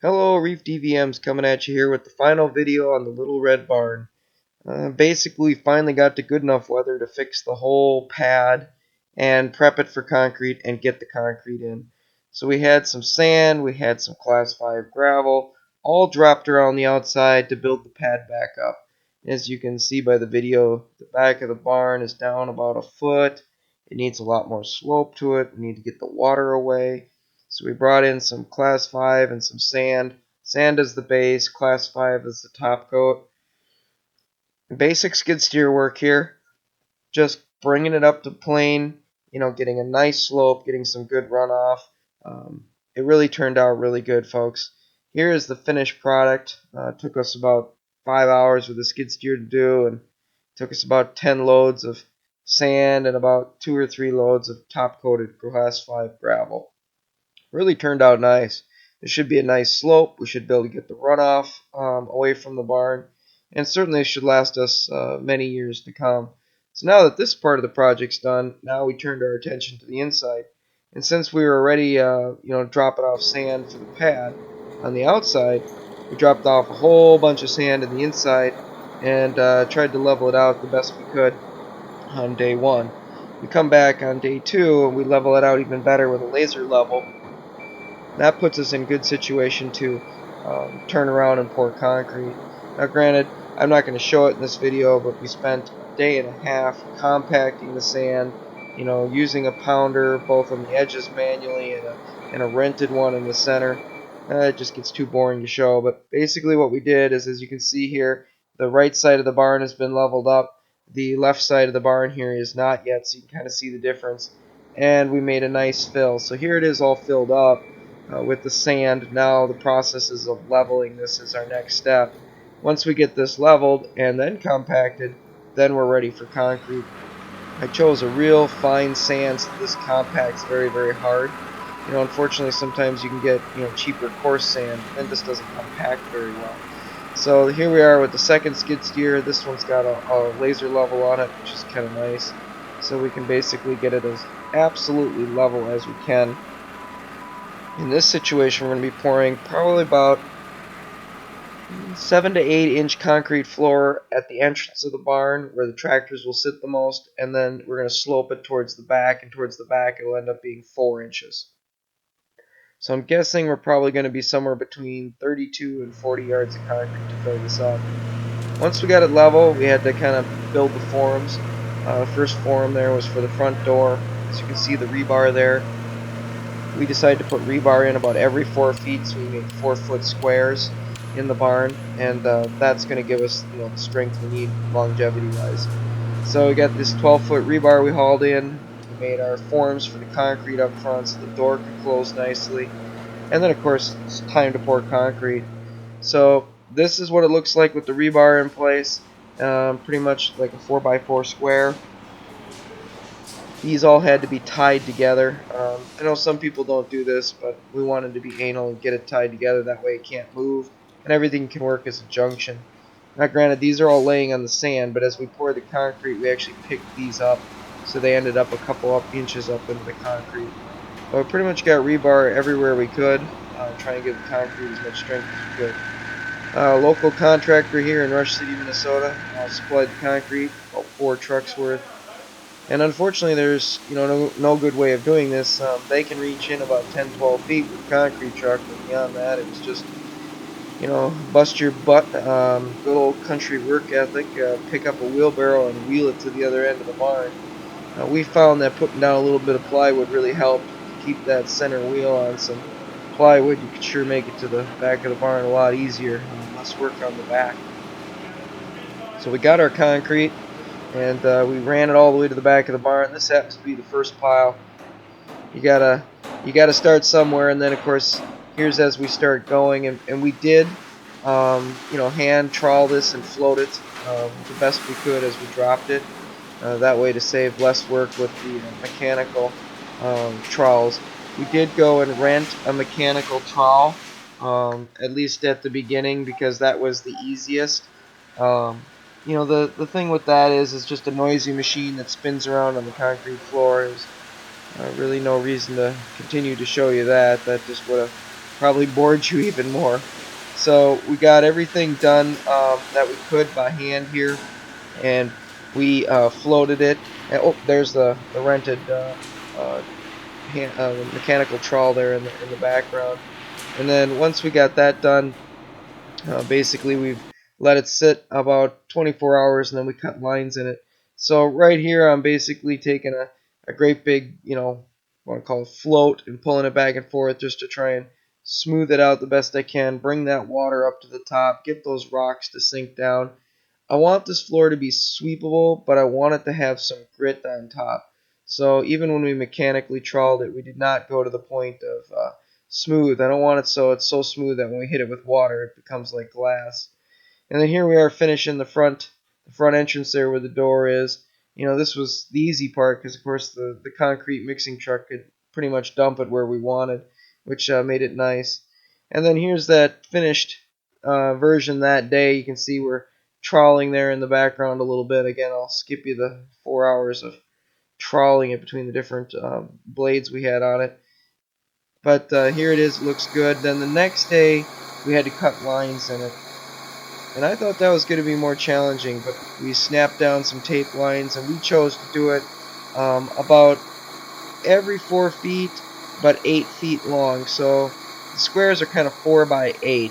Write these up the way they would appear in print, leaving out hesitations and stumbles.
Hello, Reef DVMs coming at you here with the final video on the Little Red Barn. Basically, finally got to good enough weather to fix the whole pad and prep it for concrete and get the concrete in. So we had some sand, we had some Class 5 gravel, all dropped around the outside to build the pad back up. As you can see by the video, the back of the barn is down about a foot. It needs a lot more slope to it. We need to get the water away. So we brought in some Class 5 and some sand. Sand is the base, Class 5 is the top coat. Basic skid steer work here, just bringing it up to plane, getting a nice slope, getting some good runoff. It really turned out really good, folks. Here is the finished product. It took us about 5 hours with the skid steer to do, and took us about 10 loads of sand and about 2 or 3 loads of top-coated Class 5 gravel. Really turned out nice. There should be a nice slope. We should be able to get the runoff away from the barn, and certainly should last us many years to come. So now that this part of the project's done, now we turned our attention to the inside. And since we were already, dropping off sand for the pad on the outside, we dropped off a whole bunch of sand in the inside and tried to level it out the best we could on day one. We come back on day two and we level it out even better with a laser level. That puts us in good situation to turn around and pour concrete. Now granted, I'm not going to show it in this video, but we spent a day and a half compacting the sand, using a pounder both on the edges manually and a rented one in the center. It just gets too boring to show, but basically what we did is, as you can see here, the right side of the barn has been leveled up. The left side of the barn here is not yet, so you can kind of see the difference. And we made a nice fill. So here it is all filled up with the sand. Now the processes of leveling this is our next step. Once we get this leveled and then compacted, then we're ready for concrete. I chose a real fine sand so this compacts very, very hard. Unfortunately sometimes you can get cheaper coarse sand, and this doesn't compact very well. So here we are with the second skid steer. This one's got a laser level on it, which is kind of nice. So we can basically get it as absolutely level as we can. In this situation, we're going to be pouring probably about 7 to 8 inch concrete floor at the entrance of the barn where the tractors will sit the most, and then we're going to slope it towards the back, and towards the back it will end up being 4 inches. So I'm guessing we're probably going to be somewhere between 32 and 40 yards of concrete to fill this up. Once we got it level, we had to kind of build the forms. The first form there was for the front door. As you can see, the rebar there. We decided to put rebar in about every 4 feet, so we made 4-foot squares in the barn, and that's going to give us the strength we need longevity-wise. So we got this 12-foot rebar we hauled in. We made our forms for the concrete up front so the door could close nicely. And then, of course, it's time to pour concrete. So this is what it looks like with the rebar in place. Pretty much like a 4x4 square. These all had to be tied together. I know some people don't do this, but we wanted to be anal and get it tied together. That way it can't move, and everything can work as a junction. Now granted, these are all laying on the sand, but as we poured the concrete, we actually picked these up, so they ended up a couple inches up into the concrete. But we pretty much got rebar everywhere we could, trying to give the concrete as much strength as we could. Local contractor here in Rush City, Minnesota, supplied the concrete, about 4 trucks worth. And unfortunately, there's no good way of doing this. They can reach in about 10-12 feet with a concrete truck, but beyond that, it was just bust your butt. Good old country work ethic. Pick up a wheelbarrow and wheel it to the other end of the barn. We found that putting down a little bit of plywood really helped keep that center wheel on some plywood. You could sure make it to the back of the barn a lot easier. Less work on the back. So we got our concrete, and we ran it all the way to the back of the barn. This happens to be the first pile. You gotta start somewhere, and then of course here's as we start going, and we did hand trawl this and float it the best we could as we dropped it. That way to save less work with the mechanical trawls. We did go and rent a mechanical trawl, at least at the beginning, because that was the easiest. The thing with that is it's just a noisy machine that spins around on the concrete floor. There's really no reason to continue to show you that. That just would have probably bored you even more. So we got everything done that we could by hand here, and we floated it. And, oh, there's the rented mechanical trawl there in the background. And then once we got that done, basically, we've let it sit about 24 hours, and then we cut lines in it. So right here, I'm basically taking a great big, want to call it float, and pulling it back and forth just to try and smooth it out the best I can, bring that water up to the top, get those rocks to sink down. I want this floor to be sweepable, but I want it to have some grit on top. So even when we mechanically trawled it, we did not go to the point of smooth. I don't want it so it's so smooth that when we hit it with water, it becomes like glass. And then here we are finishing the front entrance there where the door is. This was the easy part because, of course, the concrete mixing truck could pretty much dump it where we wanted, which made it nice. And then here's that finished version that day. You can see we're trawling there in the background a little bit. Again, I'll skip you the 4 hours of trawling it between the different blades we had on it. But here it is. It looks good. Then the next day, we had to cut lines in it. And I thought that was going to be more challenging, but we snapped down some tape lines, and we chose to do it about every 4 feet, but 8 feet long. So the squares are kind of 4 by 8.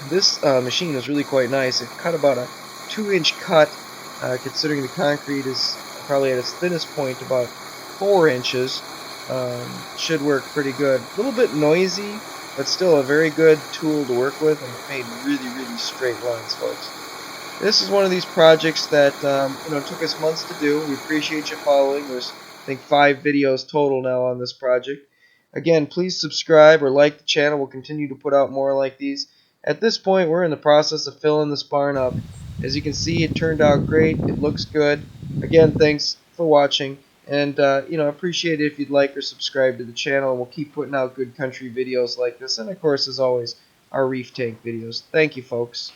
This machine was really quite nice. It cut about a 2-inch cut, considering the concrete is probably at its thinnest point about 4 inches. Should work pretty good. A little bit noisy, but still a very good tool to work with, and it made really, really straight lines, folks. This is one of these projects that took us months to do. We appreciate you following. There's, I think, 5 videos total now on this project. Again, please subscribe or like the channel. We'll continue to put out more like these. At this point, we're in the process of filling this barn up. As you can see, it turned out great. It looks good. Again, thanks for watching. And, appreciate it if you'd like or subscribe to the channel. And we'll keep putting out good country videos like this. And, of course, as always, our reef tank videos. Thank you, folks.